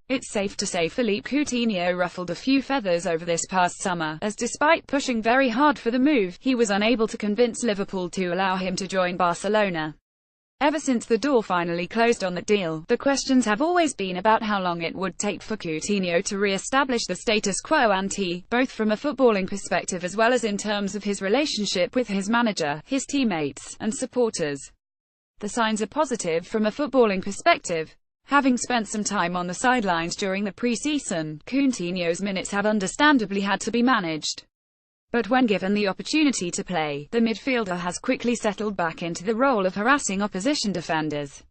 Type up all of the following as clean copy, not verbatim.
It's safe to say Philippe Coutinho ruffled a few feathers over this past summer, as despite pushing very hard for the move, he was unable to convince Liverpool to allow him to join Barcelona. Ever since the door finally closed on the deal, the questions have always been about how long it would take for Coutinho to re-establish the status quo ante, both from a footballing perspective as well as in terms of his relationship with his manager, his teammates, and supporters. The signs are positive from a footballing perspective. Having spent some time on the sidelines during the pre-season, Coutinho's minutes have understandably had to be managed. But when given the opportunity to play, the midfielder has quickly settled back into the role of harassing opposition defenders.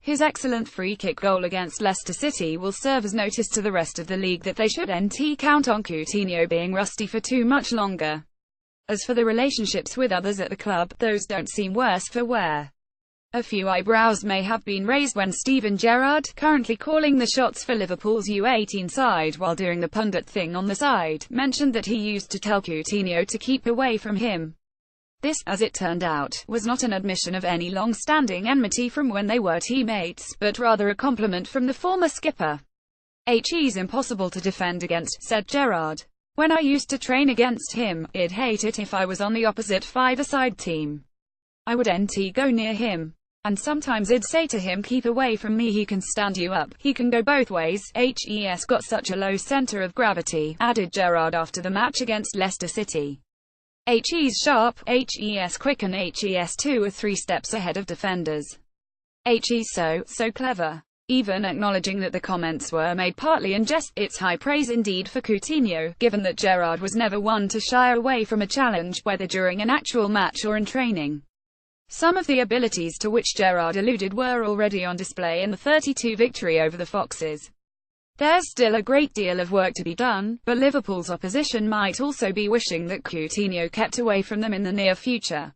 His excellent free-kick goal against Leicester City will serve as notice to the rest of the league that they shouldn't count on Coutinho being rusty for too much longer. As for the relationships with others at the club, those don't seem worse for wear. A few eyebrows may have been raised when Gerrard, currently calling the shots for Liverpool's U18 side while doing the pundit thing on the side, mentioned that he used to tell Coutinho to keep away from him. This, as it turned out, was not an admission of any long-standing enmity from when they were teammates, but rather a compliment from the former skipper. "He's impossible to defend against," said Gerrard. "When I used to train against him, I'd hate it if I was on the opposite five-a-side team. I wouldn't go near him. And sometimes I'd say to him, keep away from me, he can stand you up, he can go both ways, he's got such a low centre of gravity," added Gerrard after the match against Leicester City. "He's sharp, he's quick and he's 2 or 3 steps ahead of defenders. He's so clever." Even acknowledging that the comments were made partly in jest, it's high praise indeed for Coutinho, given that Gerrard was never one to shy away from a challenge, whether during an actual match or in training. Some of the abilities to which Gerrard alluded were already on display in the 32 victory over the Foxes. There's still a great deal of work to be done, but Liverpool's opposition might also be wishing that Coutinho kept away from them in the near future.